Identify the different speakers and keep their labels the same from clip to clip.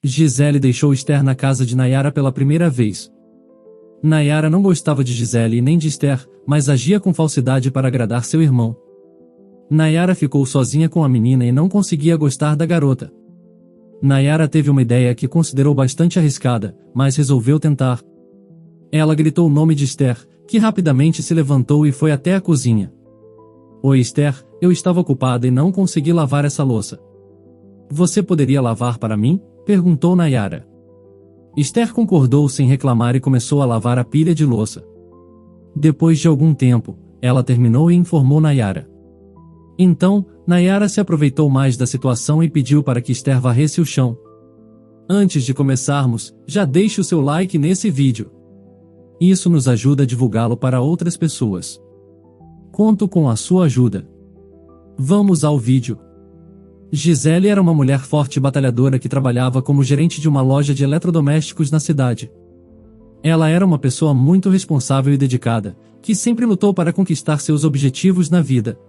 Speaker 1: Gisele deixou Esther na casa de Nayara pela primeira vez. Nayara não gostava de Gisele e nem de Esther, mas agia com falsidade para agradar seu irmão. Nayara ficou sozinha com a menina e não conseguia gostar da garota. Nayara teve uma ideia que considerou bastante arriscada, mas resolveu tentar. Ela gritou o nome de Esther, que rapidamente se levantou e foi até a cozinha. Oi Esther, eu estava ocupada e não consegui lavar essa louça. Você poderia lavar para mim? Perguntou Nayara. Esther concordou sem reclamar e começou a lavar a pilha de louça. Depois de algum tempo, ela terminou e informou Nayara. Então, Nayara se aproveitou mais da situação e pediu para que Esther varresse o chão. Antes de começarmos, já deixe o seu like nesse vídeo. Isso nos ajuda a divulgá-lo para outras pessoas. Conto com a sua ajuda. Vamos ao vídeo. Gisele era uma mulher forte e batalhadora que trabalhava como gerente de uma loja de eletrodomésticos na cidade. Ela era uma pessoa muito responsável e dedicada, que sempre lutou para conquistar seus objetivos na vida.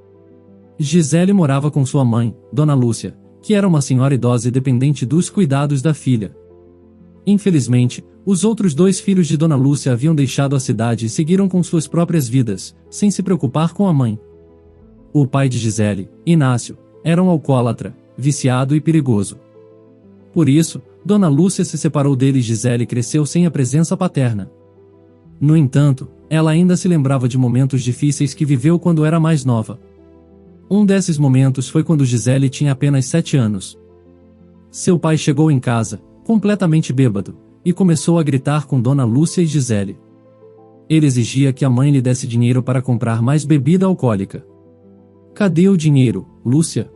Speaker 1: Gisele morava com sua mãe, Dona Lúcia, que era uma senhora idosa e dependente dos cuidados da filha. Infelizmente, os outros dois filhos de Dona Lúcia haviam deixado a cidade e seguiram com suas próprias vidas, sem se preocupar com a mãe. O pai de Gisele, Inácio, era um alcoólatra, viciado e perigoso. Por isso, Dona Lúcia se separou dele e Gisele cresceu sem a presença paterna. No entanto, ela ainda se lembrava de momentos difíceis que viveu quando era mais nova. Um desses momentos foi quando Gisele tinha apenas 7 anos. Seu pai chegou em casa, completamente bêbado, e começou a gritar com Dona Lúcia e Gisele. Ele exigia que a mãe lhe desse dinheiro para comprar mais bebida alcoólica. Cadê o dinheiro, Lúcia?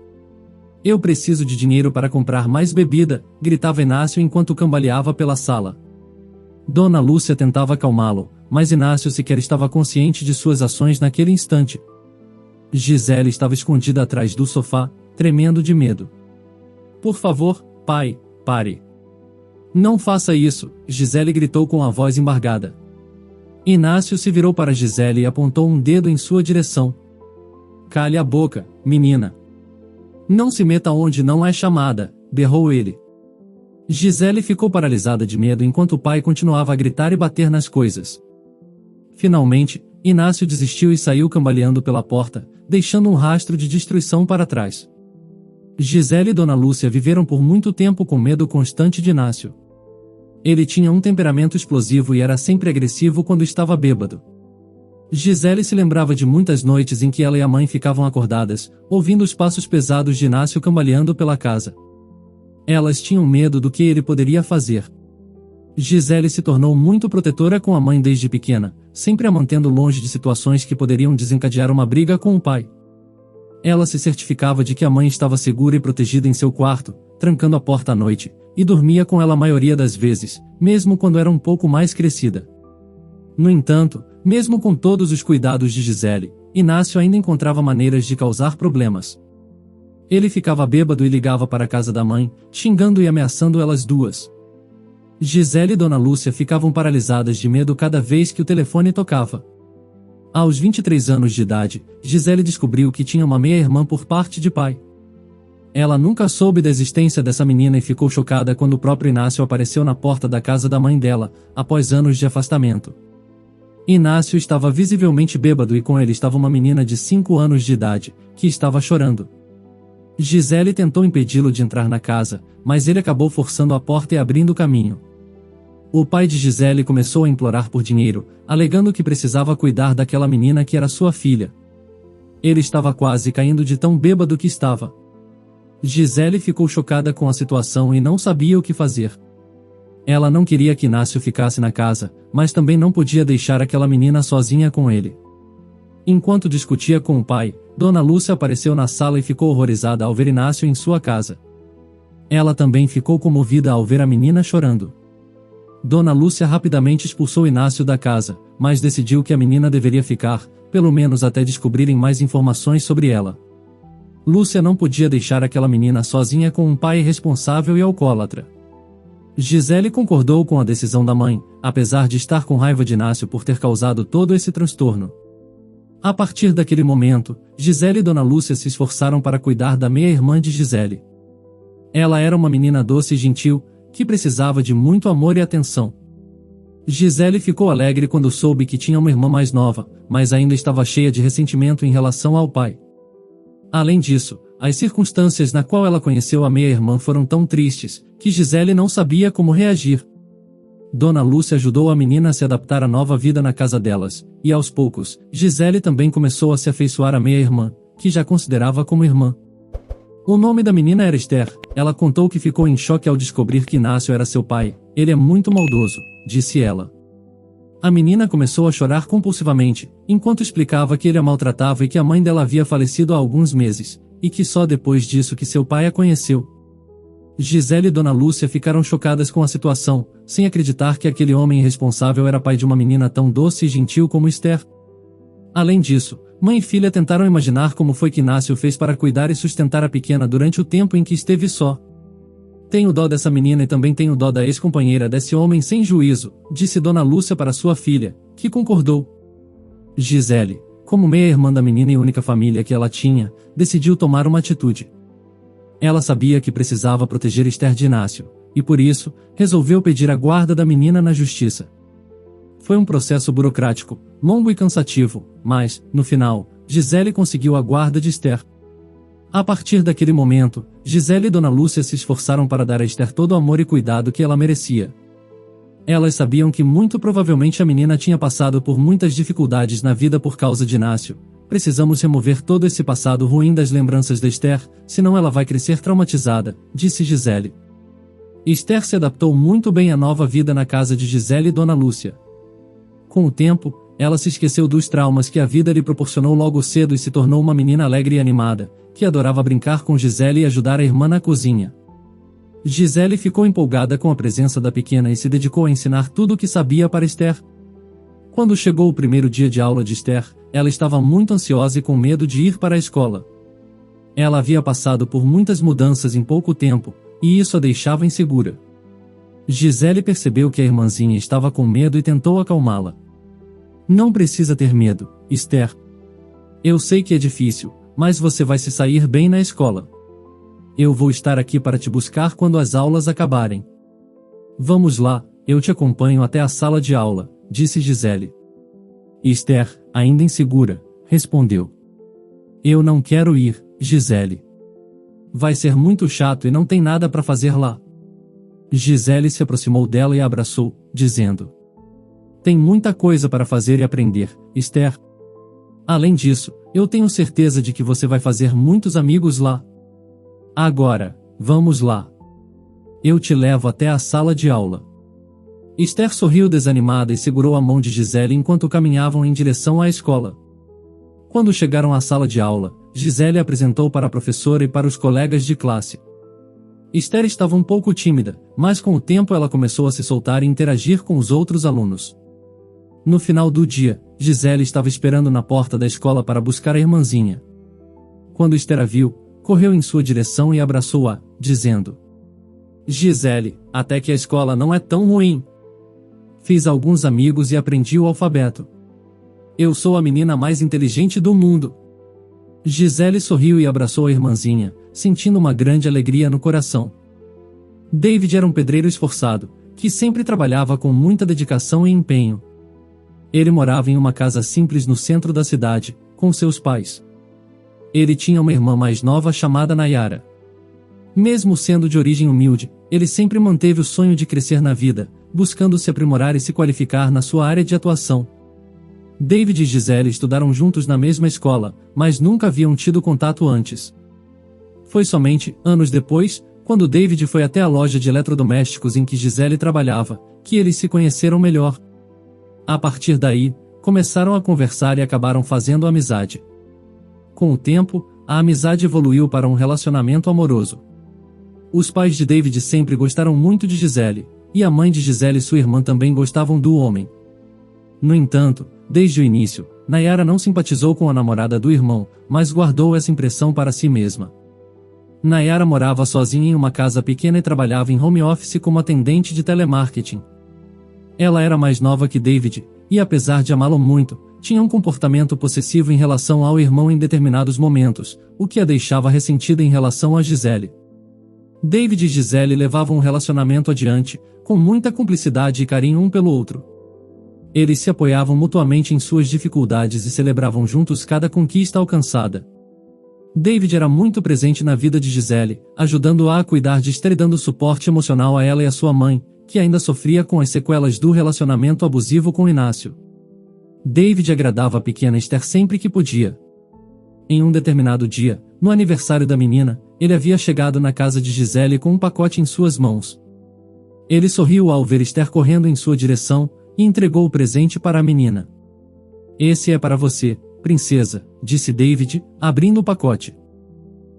Speaker 1: Eu preciso de dinheiro para comprar mais bebida, gritava Inácio enquanto cambaleava pela sala. Dona Lúcia tentava acalmá-lo, mas Inácio sequer estava consciente de suas ações naquele instante. Gisele estava escondida atrás do sofá, tremendo de medo. Por favor, pai, pare. Não faça isso, Gisele gritou com a voz embargada. Inácio se virou para Gisele e apontou um dedo em sua direção. Cale a boca, menina. Não se meta onde não é chamada, berrou ele. Gisele ficou paralisada de medo enquanto o pai continuava a gritar e bater nas coisas. Finalmente, Inácio desistiu e saiu cambaleando pela porta, deixando um rastro de destruição para trás. Gisele e Dona Lúcia viveram por muito tempo com medo constante de Inácio. Ele tinha um temperamento explosivo e era sempre agressivo quando estava bêbado. Gisele se lembrava de muitas noites em que ela e a mãe ficavam acordadas, ouvindo os passos pesados de Inácio cambaleando pela casa. Elas tinham medo do que ele poderia fazer. Gisele se tornou muito protetora com a mãe desde pequena, sempre a mantendo longe de situações que poderiam desencadear uma briga com o pai. Ela se certificava de que a mãe estava segura e protegida em seu quarto, trancando a porta à noite, e dormia com ela a maioria das vezes, mesmo quando era um pouco mais crescida. No entanto, mesmo com todos os cuidados de Gisele, Inácio ainda encontrava maneiras de causar problemas. Ele ficava bêbado e ligava para a casa da mãe, xingando e ameaçando elas duas. Gisele e Dona Lúcia ficavam paralisadas de medo cada vez que o telefone tocava. Aos 23 anos de idade, Gisele descobriu que tinha uma meia-irmã por parte de pai. Ela nunca soube da existência dessa menina e ficou chocada quando o próprio Inácio apareceu na porta da casa da mãe dela, após anos de afastamento. Inácio estava visivelmente bêbado e com ele estava uma menina de 5 anos de idade, que estava chorando. Gisele tentou impedi-lo de entrar na casa, mas ele acabou forçando a porta e abrindo o caminho. O pai de Gisele começou a implorar por dinheiro, alegando que precisava cuidar daquela menina que era sua filha. Ele estava quase caindo de tão bêbado que estava. Gisele ficou chocada com a situação e não sabia o que fazer. Ela não queria que Inácio ficasse na casa, mas também não podia deixar aquela menina sozinha com ele. Enquanto discutia com o pai, Dona Lúcia apareceu na sala e ficou horrorizada ao ver Inácio em sua casa. Ela também ficou comovida ao ver a menina chorando. Dona Lúcia rapidamente expulsou Inácio da casa, mas decidiu que a menina deveria ficar, pelo menos até descobrirem mais informações sobre ela. Lúcia não podia deixar aquela menina sozinha com um pai irresponsável e alcoólatra. Gisele concordou com a decisão da mãe, apesar de estar com raiva de Inácio por ter causado todo esse transtorno. A partir daquele momento, Gisele e Dona Lúcia se esforçaram para cuidar da meia-irmã de Gisele. Ela era uma menina doce e gentil, que precisava de muito amor e atenção. Gisele ficou alegre quando soube que tinha uma irmã mais nova, mas ainda estava cheia de ressentimento em relação ao pai. Além disso, as circunstâncias na qual ela conheceu a meia-irmã foram tão tristes, que Gisele não sabia como reagir. Dona Lúcia ajudou a menina a se adaptar à nova vida na casa delas, e aos poucos, Gisele também começou a se afeiçoar à meia-irmã, que já considerava como irmã. O nome da menina era Esther. Ela contou que ficou em choque ao descobrir que Inácio era seu pai. Ele é muito maldoso, disse ela. A menina começou a chorar compulsivamente, enquanto explicava que ele a maltratava e que a mãe dela havia falecido há alguns meses, e que só depois disso que seu pai a conheceu. Gisele e Dona Lúcia ficaram chocadas com a situação, sem acreditar que aquele homem irresponsável era pai de uma menina tão doce e gentil como Esther. Além disso, mãe e filha tentaram imaginar como foi que Inácio fez para cuidar e sustentar a pequena durante o tempo em que esteve só. Tenho dó dessa menina e também tenho dó da ex-companheira desse homem sem juízo, disse Dona Lúcia para sua filha, que concordou. Gisele, como meia-irmã da menina e única família que ela tinha, decidiu tomar uma atitude. Ela sabia que precisava proteger Esther de Inácio, e por isso, resolveu pedir a guarda da menina na justiça. Foi um processo burocrático, longo e cansativo, mas, no final, Gisele conseguiu a guarda de Esther. A partir daquele momento, Gisele e Dona Lúcia se esforçaram para dar a Esther todo o amor e cuidado que ela merecia. Elas sabiam que muito provavelmente a menina tinha passado por muitas dificuldades na vida por causa de Inácio. Precisamos remover todo esse passado ruim das lembranças da Esther, senão ela vai crescer traumatizada, disse Gisele. Esther se adaptou muito bem à nova vida na casa de Gisele e Dona Lúcia. Com o tempo, ela se esqueceu dos traumas que a vida lhe proporcionou logo cedo e se tornou uma menina alegre e animada, que adorava brincar com Gisele e ajudar a irmã na cozinha. Gisele ficou empolgada com a presença da pequena e se dedicou a ensinar tudo o que sabia para Esther. Quando chegou o primeiro dia de aula de Esther, ela estava muito ansiosa e com medo de ir para a escola. Ela havia passado por muitas mudanças em pouco tempo, e isso a deixava insegura. Gisele percebeu que a irmãzinha estava com medo e tentou acalmá-la. Não precisa ter medo, Esther. Eu sei que é difícil, mas você vai se sair bem na escola. Eu vou estar aqui para te buscar quando as aulas acabarem. Vamos lá, eu te acompanho até a sala de aula, disse Gisele. Esther, ainda insegura, respondeu. Eu não quero ir, Gisele. Vai ser muito chato e não tem nada para fazer lá. Gisele se aproximou dela e a abraçou, dizendo: Tem muita coisa para fazer e aprender, Esther. Além disso, eu tenho certeza de que você vai fazer muitos amigos lá. Agora, vamos lá. Eu te levo até a sala de aula. Esther sorriu desanimada e segurou a mão de Gisele enquanto caminhavam em direção à escola. Quando chegaram à sala de aula, Gisele apresentou para a professora e para os colegas de classe. Esther estava um pouco tímida, mas com o tempo ela começou a se soltar e interagir com os outros alunos. No final do dia, Gisele estava esperando na porta da escola para buscar a irmãzinha. Quando Esther a viu, correu em sua direção e abraçou-a, dizendo: Gisele, até que a escola não é tão ruim. Fiz alguns amigos e aprendi o alfabeto. Eu sou a menina mais inteligente do mundo. Gisele sorriu e abraçou a irmãzinha, sentindo uma grande alegria no coração. David era um pedreiro esforçado, que sempre trabalhava com muita dedicação e empenho. Ele morava em uma casa simples no centro da cidade, com seus pais. Ele tinha uma irmã mais nova chamada Nayara. Mesmo sendo de origem humilde, ele sempre manteve o sonho de crescer na vida, buscando se aprimorar e se qualificar na sua área de atuação. David e Gisele estudaram juntos na mesma escola, mas nunca haviam tido contato antes. Foi somente, anos depois, quando David foi até a loja de eletrodomésticos em que Gisele trabalhava, que eles se conheceram melhor. A partir daí, começaram a conversar e acabaram fazendo amizade. Com o tempo, a amizade evoluiu para um relacionamento amoroso. Os pais de David sempre gostaram muito de Gisele, e a mãe de Gisele e sua irmã também gostavam do homem. No entanto, desde o início, Nayara não simpatizou com a namorada do irmão, mas guardou essa impressão para si mesma. Nayara morava sozinha em uma casa pequena e trabalhava em home office como atendente de telemarketing. Ela era mais nova que David, e apesar de amá-lo muito, tinha um comportamento possessivo em relação ao irmão em determinados momentos, o que a deixava ressentida em relação a Gisele. David e Gisele levavam um relacionamento adiante, com muita cumplicidade e carinho um pelo outro. Eles se apoiavam mutuamente em suas dificuldades e celebravam juntos cada conquista alcançada. David era muito presente na vida de Gisele, ajudando-a a cuidar de Esther e dando suporte emocional a ela e a sua mãe, que ainda sofria com as sequelas do relacionamento abusivo com Inácio. David agradava a pequena Esther sempre que podia. Em um determinado dia, no aniversário da menina, ele havia chegado na casa de Gisele com um pacote em suas mãos. Ele sorriu ao ver Esther correndo em sua direção, e entregou o presente para a menina. "Esse é para você, princesa", disse David, abrindo o pacote.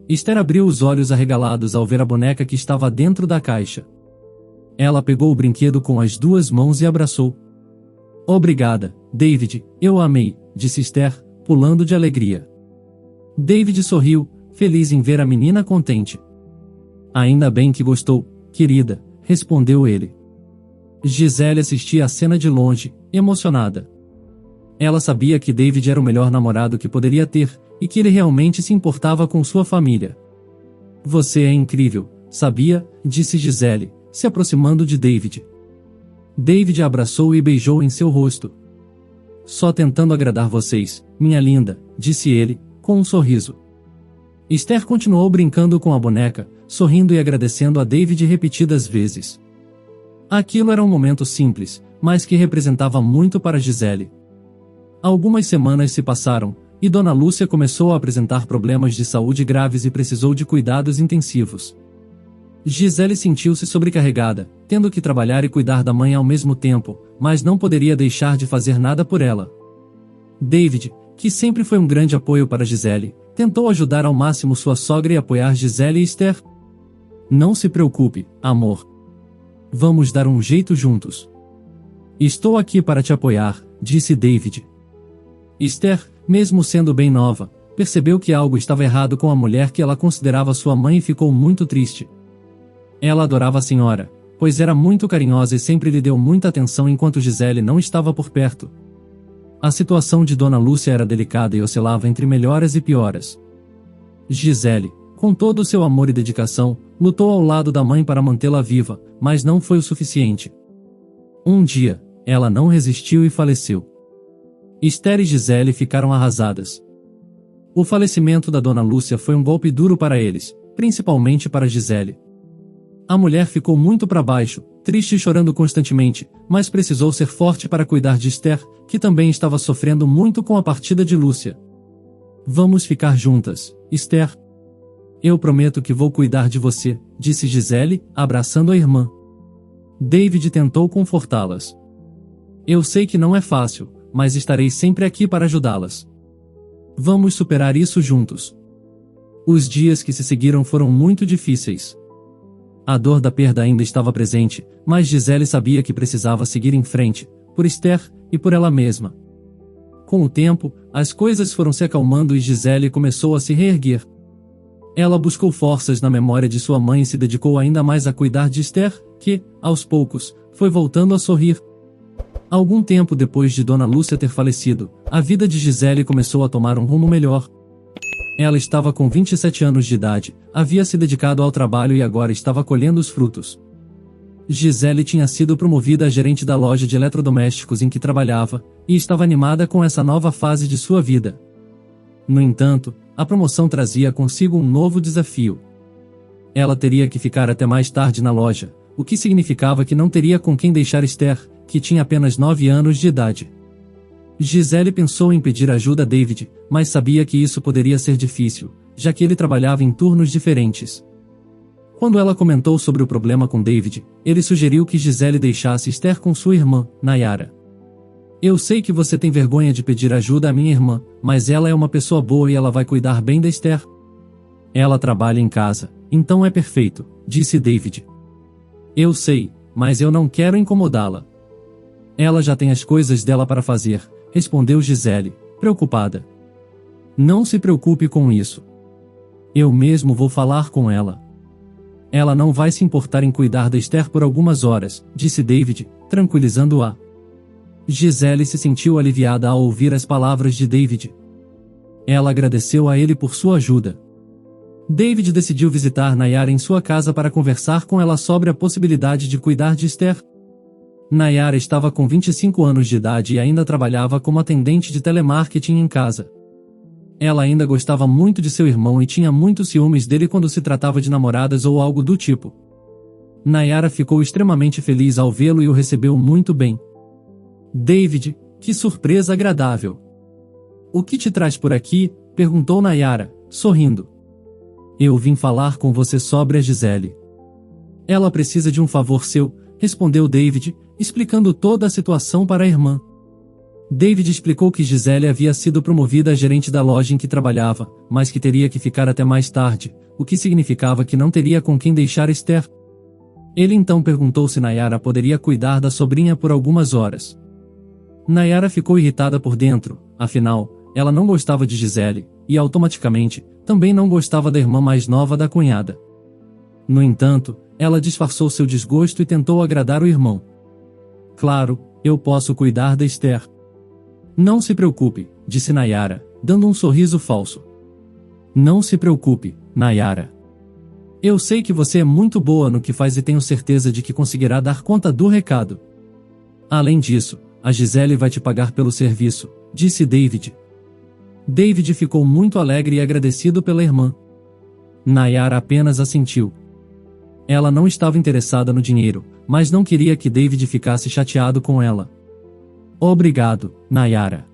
Speaker 1: Esther abriu os olhos arregalados ao ver a boneca que estava dentro da caixa. Ela pegou o brinquedo com as duas mãos e abraçou. "Obrigada, David, eu a amei", disse Esther, pulando de alegria. David sorriu, feliz em ver a menina contente. "Ainda bem que gostou, querida", respondeu ele. Gisele assistia a cena de longe, emocionada. Ela sabia que David era o melhor namorado que poderia ter, e que ele realmente se importava com sua família. "Você é incrível, sabia?", disse Gisele, se aproximando de David. David a abraçou e beijou em seu rosto. "Só tentando agradar vocês, minha linda", disse ele, com um sorriso. Esther continuou brincando com a boneca, sorrindo e agradecendo a David repetidas vezes. Aquilo era um momento simples, mas que representava muito para Gisele. Algumas semanas se passaram, e Dona Lúcia começou a apresentar problemas de saúde graves e precisou de cuidados intensivos. Gisele sentiu-se sobrecarregada, tendo que trabalhar e cuidar da mãe ao mesmo tempo, mas não poderia deixar de fazer nada por ela. David, que sempre foi um grande apoio para Gisele, tentou ajudar ao máximo sua sogra e apoiar Gisele e Esther. "Não se preocupe, amor. Vamos dar um jeito juntos. Estou aqui para te apoiar", disse David. Esther, mesmo sendo bem nova, percebeu que algo estava errado com a mulher que ela considerava sua mãe e ficou muito triste. Ela adorava a senhora, pois era muito carinhosa e sempre lhe deu muita atenção enquanto Gisele não estava por perto. A situação de Dona Lúcia era delicada e oscilava entre melhoras e pioras. Gisele, com todo o seu amor e dedicação, lutou ao lado da mãe para mantê-la viva, mas não foi o suficiente. Um dia, ela não resistiu e faleceu. Esther e Gisele ficaram arrasadas. O falecimento da Dona Lúcia foi um golpe duro para eles, principalmente para Gisele. A mulher ficou muito para baixo, triste e chorando constantemente, mas precisou ser forte para cuidar de Esther, que também estava sofrendo muito com a partida de Lúcia. "Vamos ficar juntas, Esther. Eu prometo que vou cuidar de você", disse Gisele, abraçando a irmã. David tentou confortá-las. "Eu sei que não é fácil, mas estarei sempre aqui para ajudá-las. Vamos superar isso juntos." Os dias que se seguiram foram muito difíceis. A dor da perda ainda estava presente, mas Gisele sabia que precisava seguir em frente, por Esther e por ela mesma. Com o tempo, as coisas foram se acalmando e Gisele começou a se reerguer. Ela buscou forças na memória de sua mãe e se dedicou ainda mais a cuidar de Esther, que, aos poucos, foi voltando a sorrir. Algum tempo depois de Dona Lúcia ter falecido, a vida de Gisele começou a tomar um rumo melhor. Ela estava com 27 anos de idade, havia se dedicado ao trabalho e agora estava colhendo os frutos. Gisele tinha sido promovida a gerente da loja de eletrodomésticos em que trabalhava, e estava animada com essa nova fase de sua vida. No entanto, a promoção trazia consigo um novo desafio. Ela teria que ficar até mais tarde na loja, o que significava que não teria com quem deixar Esther, que tinha apenas 9 anos de idade. Gisele pensou em pedir ajuda a David, mas sabia que isso poderia ser difícil, já que ele trabalhava em turnos diferentes. Quando ela comentou sobre o problema com David, ele sugeriu que Gisele deixasse Esther com sua irmã, Nayara. "Eu sei que você tem vergonha de pedir ajuda à minha irmã, mas ela é uma pessoa boa e ela vai cuidar bem da Esther. Ela trabalha em casa, então é perfeito", disse David. "Eu sei, mas eu não quero incomodá-la. Ela já tem as coisas dela para fazer", respondeu Gisele, preocupada. "Não se preocupe com isso. Eu mesmo vou falar com ela. Ela não vai se importar em cuidar da Esther por algumas horas", disse David, tranquilizando-a. Gisele se sentiu aliviada ao ouvir as palavras de David. Ela agradeceu a ele por sua ajuda. David decidiu visitar Nayara em sua casa para conversar com ela sobre a possibilidade de cuidar de Esther. Nayara estava com 25 anos de idade e ainda trabalhava como atendente de telemarketing em casa. Ela ainda gostava muito de seu irmão e tinha muitos ciúmes dele quando se tratava de namoradas ou algo do tipo. Nayara ficou extremamente feliz ao vê-lo e o recebeu muito bem. David, que surpresa agradável! O que te traz por aqui? Perguntou Nayara, sorrindo. Eu vim falar com você sobre a Gisele. Ela precisa de um favor seu, respondeu David, explicando toda a situação para a irmã. David explicou que Gisele havia sido promovida a gerente da loja em que trabalhava, mas que teria que ficar até mais tarde, o que significava que não teria com quem deixar Esther. Ele então perguntou se Nayara poderia cuidar da sobrinha por algumas horas. Nayara ficou irritada por dentro, afinal, ela não gostava de Gisele, e automaticamente, também não gostava da irmã mais nova da cunhada. No entanto, ela disfarçou seu desgosto e tentou agradar o irmão. Claro, eu posso cuidar da Esther. Não se preocupe, disse Nayara, dando um sorriso falso. Não se preocupe, Nayara. Eu sei que você é muito boa no que faz e tenho certeza de que conseguirá dar conta do recado. Além disso, a Gisele vai te pagar pelo serviço, disse David. David ficou muito alegre e agradecido pela irmã. Nayara apenas assentiu. Ela não estava interessada no dinheiro, mas não queria que David ficasse chateado com ela. Obrigado, Nayara.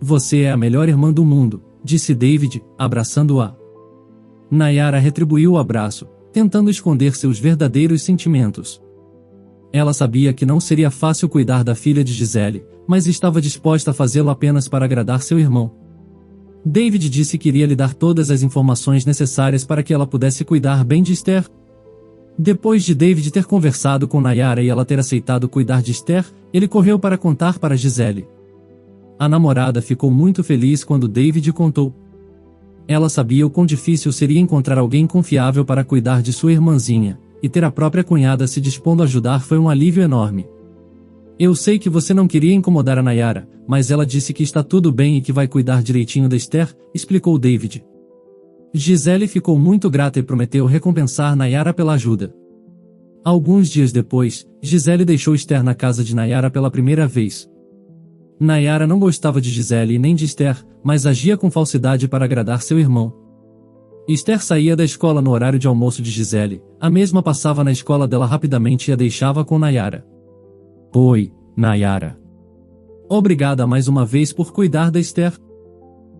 Speaker 1: Você é a melhor irmã do mundo, disse David, abraçando-a. Nayara retribuiu o abraço, tentando esconder seus verdadeiros sentimentos. Ela sabia que não seria fácil cuidar da filha de Gisele, mas estava disposta a fazê-lo apenas para agradar seu irmão. David disse que iria lhe dar todas as informações necessárias para que ela pudesse cuidar bem de Esther. Depois de David ter conversado com Nayara e ela ter aceitado cuidar de Esther, ele correu para contar para Gisele. A namorada ficou muito feliz quando David contou. Ela sabia o quão difícil seria encontrar alguém confiável para cuidar de sua irmãzinha, e ter a própria cunhada se dispondo a ajudar foi um alívio enorme. Eu sei que você não queria incomodar a Nayara, mas ela disse que está tudo bem e que vai cuidar direitinho da Esther, explicou David. Gisele ficou muito grata e prometeu recompensar Nayara pela ajuda. Alguns dias depois, Gisele deixou Esther na casa de Nayara pela primeira vez. Nayara não gostava de Gisele e nem de Esther, mas agia com falsidade para agradar seu irmão. Esther saía da escola no horário de almoço de Gisele, a mesma passava na escola dela rapidamente e a deixava com Nayara. Oi, Nayara. Obrigada mais uma vez por cuidar da Esther.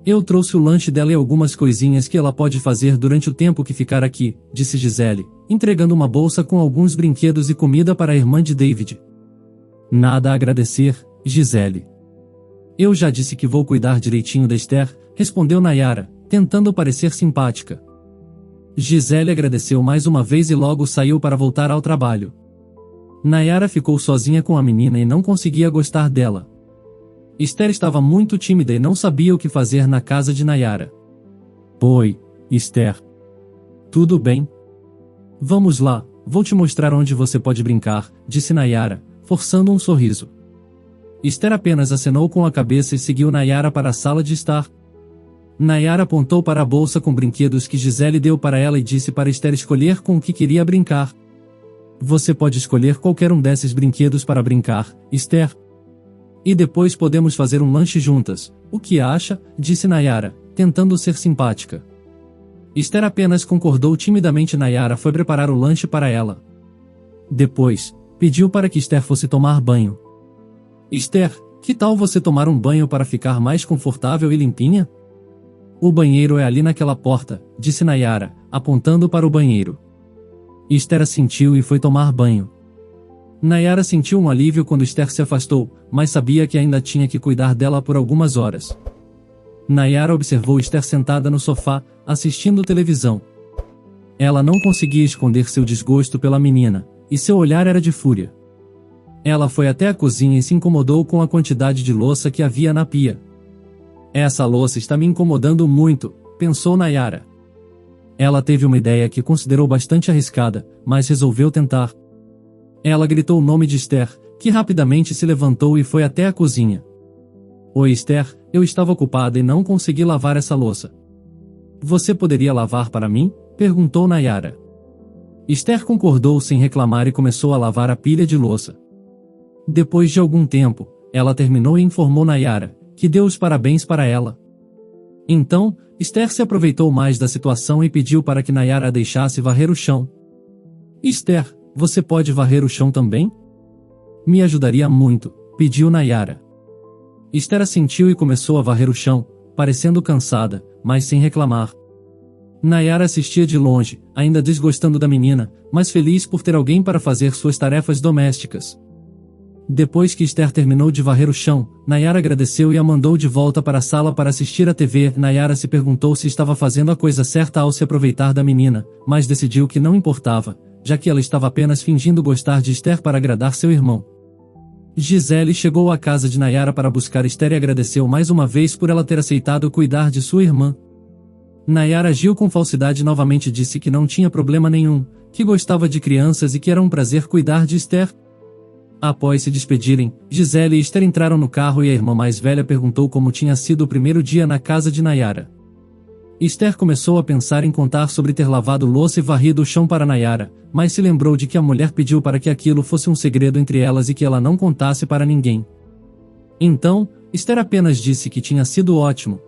Speaker 1: Eu trouxe o lanche dela e algumas coisinhas que ela pode fazer durante o tempo que ficar aqui, disse Gisele, entregando uma bolsa com alguns brinquedos e comida para a irmã de David. Nada a agradecer, Gisele. Eu já disse que vou cuidar direitinho da Esther, respondeu Nayara, tentando parecer simpática. Gisele agradeceu mais uma vez e logo saiu para voltar ao trabalho. Nayara ficou sozinha com a menina e não conseguia gostar dela. Esther estava muito tímida e não sabia o que fazer na casa de Nayara. Oi, Esther. Tudo bem? Vamos lá, vou te mostrar onde você pode brincar, disse Nayara, forçando um sorriso. Esther apenas acenou com a cabeça e seguiu Nayara para a sala de estar. Nayara apontou para a bolsa com brinquedos que Gisele deu para ela e disse para Esther escolher com o que queria brincar. Você pode escolher qualquer um desses brinquedos para brincar, Esther. E depois podemos fazer um lanche juntas, o que acha? Disse Nayara, tentando ser simpática. Esther apenas concordou timidamente. Nayara foi preparar o lanche para ela. Depois, pediu para que Esther fosse tomar banho. Esther, que tal você tomar um banho para ficar mais confortável e limpinha? O banheiro é ali naquela porta, disse Nayara, apontando para o banheiro. Esther assentiu e foi tomar banho. Nayara sentiu um alívio quando Esther se afastou, mas sabia que ainda tinha que cuidar dela por algumas horas. Nayara observou Esther sentada no sofá, assistindo televisão. Ela não conseguia esconder seu desgosto pela menina, e seu olhar era de fúria. Ela foi até a cozinha e se incomodou com a quantidade de louça que havia na pia. Essa louça está me incomodando muito, pensou Nayara. Ela teve uma ideia que considerou bastante arriscada, mas resolveu tentar. Ela gritou o nome de Esther, que rapidamente se levantou e foi até a cozinha. Oi Esther, eu estava ocupada e não consegui lavar essa louça. Você poderia lavar para mim? Perguntou Nayara. Esther concordou sem reclamar e começou a lavar a pilha de louça. Depois de algum tempo, ela terminou e informou Nayara, que deu os parabéns para ela. Então, Esther se aproveitou mais da situação e pediu para que Nayara a deixasse varrer o chão. Esther, você pode varrer o chão também? Me ajudaria muito, pediu Nayara. Esther assentiu e começou a varrer o chão, parecendo cansada, mas sem reclamar. Nayara assistia de longe, ainda desgostando da menina, mas feliz por ter alguém para fazer suas tarefas domésticas. Depois que Esther terminou de varrer o chão, Nayara agradeceu e a mandou de volta para a sala para assistir à TV. Nayara se perguntou se estava fazendo a coisa certa ao se aproveitar da menina, mas decidiu que não importava, já que ela estava apenas fingindo gostar de Esther para agradar seu irmão. Gisele chegou à casa de Nayara para buscar Esther e agradeceu mais uma vez por ela ter aceitado cuidar de sua irmã. Nayara agiu com falsidade e novamente disse que não tinha problema nenhum, que gostava de crianças e que era um prazer cuidar de Esther. Após se despedirem, Gisele e Esther entraram no carro e a irmã mais velha perguntou como tinha sido o primeiro dia na casa de Nayara. Esther começou a pensar em contar sobre ter lavado louça e varrido o chão para Nayara, mas se lembrou de que a mulher pediu para que aquilo fosse um segredo entre elas e que ela não contasse para ninguém. Então, Esther apenas disse que tinha sido ótimo.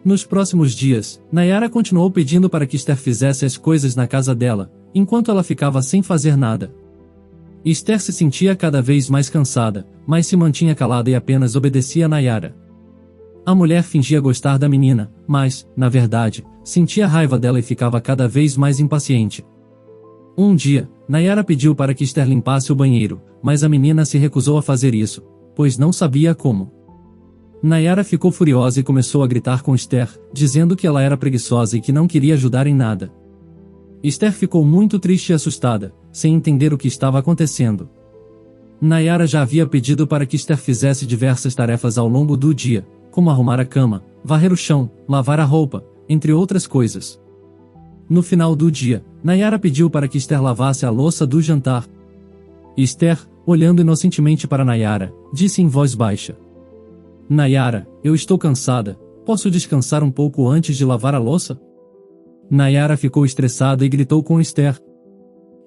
Speaker 1: Nos próximos dias, Nayara continuou pedindo para que Esther fizesse as coisas na casa dela, enquanto ela ficava sem fazer nada. Esther se sentia cada vez mais cansada, mas se mantinha calada e apenas obedecia a Nayara. A mulher fingia gostar da menina, mas, na verdade, sentia raiva dela e ficava cada vez mais impaciente. Um dia, Nayara pediu para que Esther limpasse o banheiro, mas a menina se recusou a fazer isso, pois não sabia como. Nayara ficou furiosa e começou a gritar com Esther, dizendo que ela era preguiçosa e que não queria ajudar em nada. Esther ficou muito triste e assustada, sem entender o que estava acontecendo. Nayara já havia pedido para que Esther fizesse diversas tarefas ao longo do dia, como arrumar a cama, varrer o chão, lavar a roupa, entre outras coisas. No final do dia, Nayara pediu para que Esther lavasse a louça do jantar. Esther, olhando inocentemente para Nayara, disse em voz baixa: Nayara, eu estou cansada, posso descansar um pouco antes de lavar a louça? Nayara ficou estressada e gritou com Esther: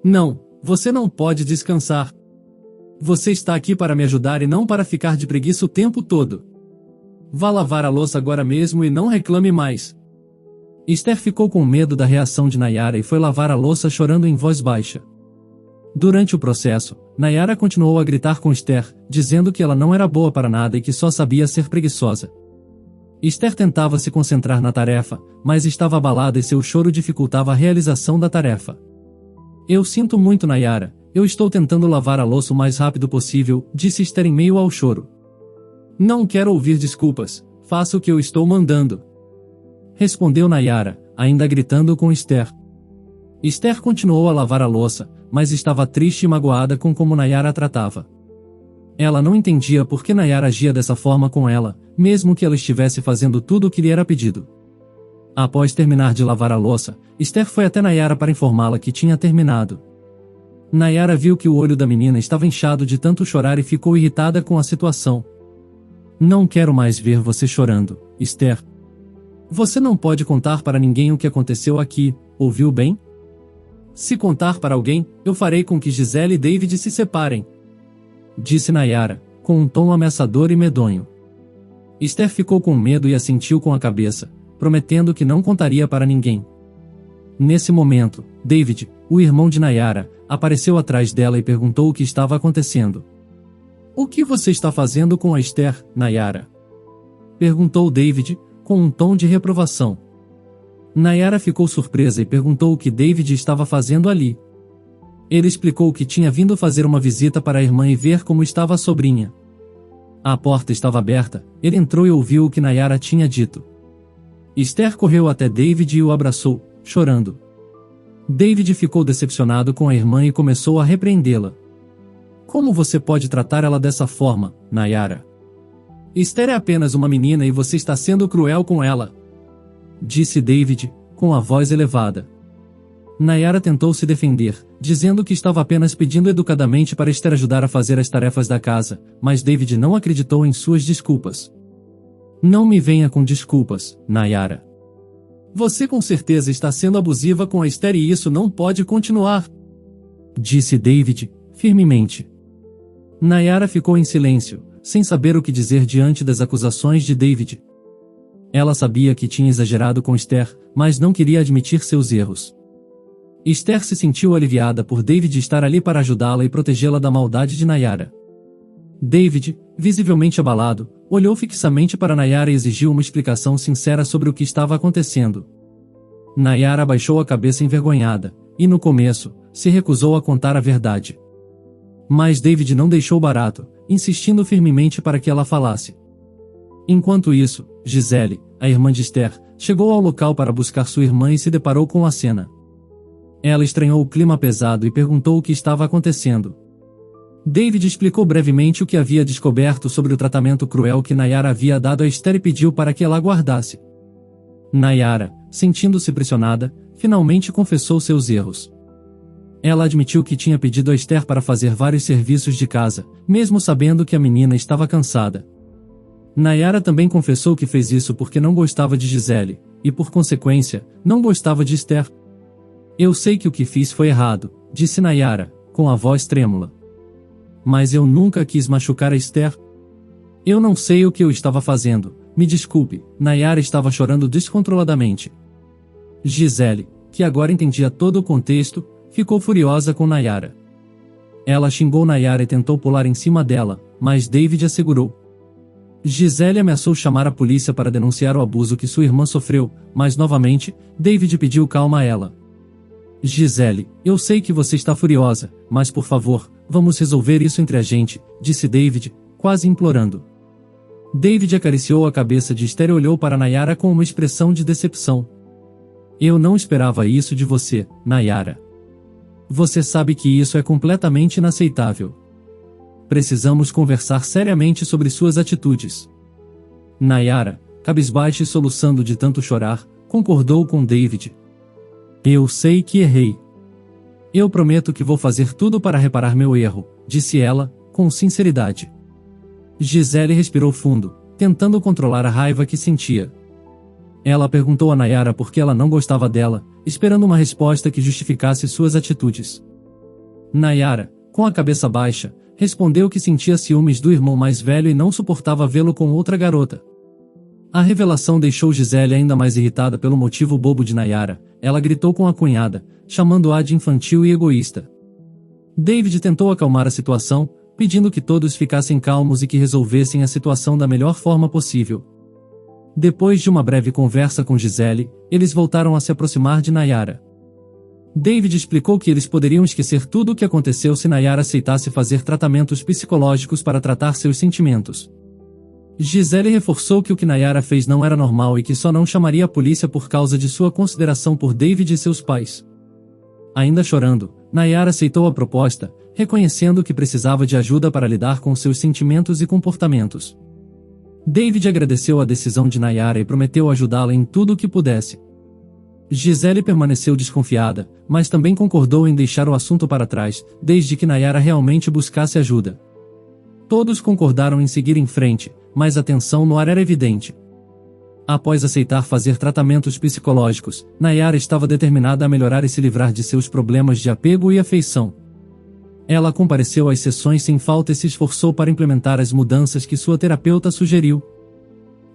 Speaker 1: Não, você não pode descansar. Você está aqui para me ajudar e não para ficar de preguiça o tempo todo. Vá lavar a louça agora mesmo e não reclame mais. Esther ficou com medo da reação de Nayara e foi lavar a louça chorando em voz baixa. Durante o processo, Nayara continuou a gritar com Esther, dizendo que ela não era boa para nada e que só sabia ser preguiçosa. Esther tentava se concentrar na tarefa, mas estava abalada e seu choro dificultava a realização da tarefa. Eu sinto muito, Nayara, eu estou tentando lavar a louça o mais rápido possível, disse Esther em meio ao choro. Não quero ouvir desculpas, faça o que eu estou mandando. Respondeu Nayara, ainda gritando com Esther. Esther continuou a lavar a louça, mas estava triste e magoada com como Nayara a tratava. Ela não entendia por que Nayara agia dessa forma com ela, mesmo que ela estivesse fazendo tudo o que lhe era pedido. Após terminar de lavar a louça, Esther foi até Nayara para informá-la que tinha terminado. Nayara viu que o olho da menina estava inchado de tanto chorar e ficou irritada com a situação. Não quero mais ver você chorando, Esther. Você não pode contar para ninguém o que aconteceu aqui, ouviu bem? Se contar para alguém, eu farei com que Gisele e David se separem. Disse Nayara, com um tom ameaçador e medonho. Esther ficou com medo e assentiu com a cabeça, prometendo que não contaria para ninguém. Nesse momento, David, o irmão de Nayara, apareceu atrás dela e perguntou o que estava acontecendo. O que você está fazendo com a Esther, Nayara? Perguntou David, com um tom de reprovação. Nayara ficou surpresa e perguntou o que David estava fazendo ali. Ele explicou que tinha vindo fazer uma visita para a irmã e ver como estava a sobrinha. A porta estava aberta, ele entrou e ouviu o que Nayara tinha dito. Esther correu até David e o abraçou, chorando. David ficou decepcionado com a irmã e começou a repreendê-la. Como você pode tratar ela dessa forma, Nayara? Esther é apenas uma menina e você está sendo cruel com ela. Disse David, com a voz elevada. Nayara tentou se defender, dizendo que estava apenas pedindo educadamente para Esther ajudar a fazer as tarefas da casa, mas David não acreditou em suas desculpas. Não me venha com desculpas, Nayara. Você com certeza está sendo abusiva com a Esther e isso não pode continuar, disse David, firmemente. Nayara ficou em silêncio, sem saber o que dizer diante das acusações de David. Ela sabia que tinha exagerado com Esther, mas não queria admitir seus erros. Esther se sentiu aliviada por David estar ali para ajudá-la e protegê-la da maldade de Nayara. David, visivelmente abalado, olhou fixamente para Nayara e exigiu uma explicação sincera sobre o que estava acontecendo. Nayara abaixou a cabeça envergonhada, e no começo, se recusou a contar a verdade. Mas David não deixou barato, insistindo firmemente para que ela falasse. Enquanto isso, Gisele, a irmã de Esther, chegou ao local para buscar sua irmã e se deparou com a cena. Ela estranhou o clima pesado e perguntou o que estava acontecendo. David explicou brevemente o que havia descoberto sobre o tratamento cruel que Nayara havia dado a Esther e pediu para que ela aguardasse. Nayara, sentindo-se pressionada, finalmente confessou seus erros. Ela admitiu que tinha pedido a Esther para fazer vários serviços de casa, mesmo sabendo que a menina estava cansada. Nayara também confessou que fez isso porque não gostava de Gisele, e por consequência, não gostava de Esther. Eu sei que o que fiz foi errado, disse Nayara, com a voz trêmula. Mas eu nunca quis machucar a Esther. Eu não sei o que eu estava fazendo, me desculpe, Nayara estava chorando descontroladamente. Gisele, que agora entendia todo o contexto, ficou furiosa com Nayara. Ela xingou Nayara e tentou pular em cima dela, mas David a segurou. Gisele ameaçou chamar a polícia para denunciar o abuso que sua irmã sofreu, mas novamente, David pediu calma a ela. Gisele, eu sei que você está furiosa, mas por favor, vamos resolver isso entre a gente, disse David, quase implorando. David acariciou a cabeça de Esther e olhou para Nayara com uma expressão de decepção. Eu não esperava isso de você, Nayara. Você sabe que isso é completamente inaceitável. Precisamos conversar seriamente sobre suas atitudes. Nayara, cabisbaixa e soluçando de tanto chorar, concordou com David. Eu sei que errei. Eu prometo que vou fazer tudo para reparar meu erro, disse ela, com sinceridade. Gisele respirou fundo, tentando controlar a raiva que sentia. Ela perguntou a Nayara por que ela não gostava dela, esperando uma resposta que justificasse suas atitudes. Nayara, com a cabeça baixa, respondeu que sentia ciúmes do irmão mais velho e não suportava vê-lo com outra garota. A revelação deixou Gisele ainda mais irritada pelo motivo bobo de Nayara. Ela gritou com a cunhada, chamando-a de infantil e egoísta. David tentou acalmar a situação, pedindo que todos ficassem calmos e que resolvessem a situação da melhor forma possível. Depois de uma breve conversa com Gisele, eles voltaram a se aproximar de Nayara. David explicou que eles poderiam esquecer tudo o que aconteceu se Nayara aceitasse fazer tratamentos psicológicos para tratar seus sentimentos. Gisele reforçou que o que Nayara fez não era normal e que só não chamaria a polícia por causa de sua consideração por David e seus pais. Ainda chorando, Nayara aceitou a proposta, reconhecendo que precisava de ajuda para lidar com seus sentimentos e comportamentos. David agradeceu a decisão de Nayara e prometeu ajudá-la em tudo o que pudesse. Gisele permaneceu desconfiada, mas também concordou em deixar o assunto para trás, desde que Nayara realmente buscasse ajuda. Todos concordaram em seguir em frente, mas a tensão no ar era evidente. Após aceitar fazer tratamentos psicológicos, Nayara estava determinada a melhorar e se livrar de seus problemas de apego e afeição. Ela compareceu às sessões sem falta e se esforçou para implementar as mudanças que sua terapeuta sugeriu.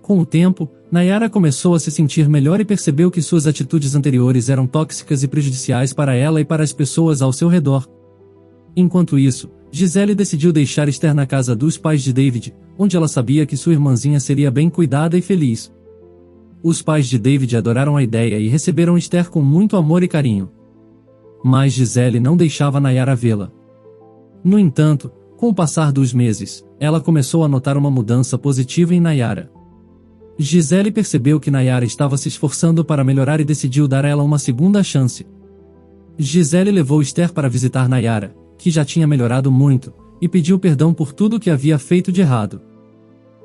Speaker 1: Com o tempo, Nayara começou a se sentir melhor e percebeu que suas atitudes anteriores eram tóxicas e prejudiciais para ela e para as pessoas ao seu redor. Enquanto isso, Gisele decidiu deixar Esther na casa dos pais de David, onde ela sabia que sua irmãzinha seria bem cuidada e feliz. Os pais de David adoraram a ideia e receberam Esther com muito amor e carinho. Mas Gisele não deixava Nayara vê-la. No entanto, com o passar dos meses, ela começou a notar uma mudança positiva em Nayara. Gisele percebeu que Nayara estava se esforçando para melhorar e decidiu dar a ela uma segunda chance. Gisele levou Esther para visitar Nayara, que já tinha melhorado muito, e pediu perdão por tudo o que havia feito de errado.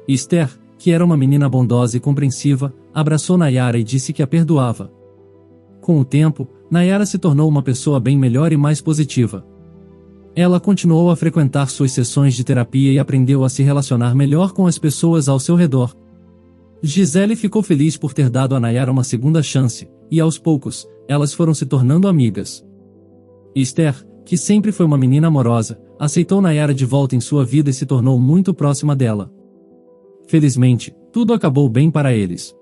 Speaker 1: Esther, que era uma menina bondosa e compreensiva, abraçou Nayara e disse que a perdoava. Com o tempo, Nayara se tornou uma pessoa bem melhor e mais positiva. Ela continuou a frequentar suas sessões de terapia e aprendeu a se relacionar melhor com as pessoas ao seu redor. Gisele ficou feliz por ter dado a Nayara uma segunda chance, e aos poucos, elas foram se tornando amigas. Esther, que sempre foi uma menina amorosa, aceitou Nayara de volta em sua vida e se tornou muito próxima dela. Felizmente, tudo acabou bem para eles.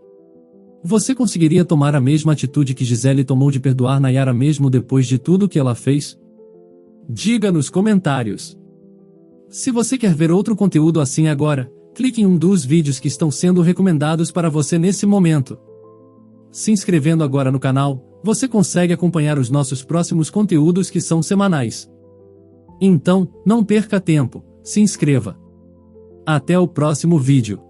Speaker 1: Você conseguiria tomar a mesma atitude que Gisele tomou de perdoar Nayara mesmo depois de tudo que ela fez? Diga nos comentários. Se você quer ver outro conteúdo assim agora, clique em um dos vídeos que estão sendo recomendados para você nesse momento. Se inscrevendo agora no canal, você consegue acompanhar os nossos próximos conteúdos que são semanais. Então, não perca tempo, se inscreva. Até o próximo vídeo.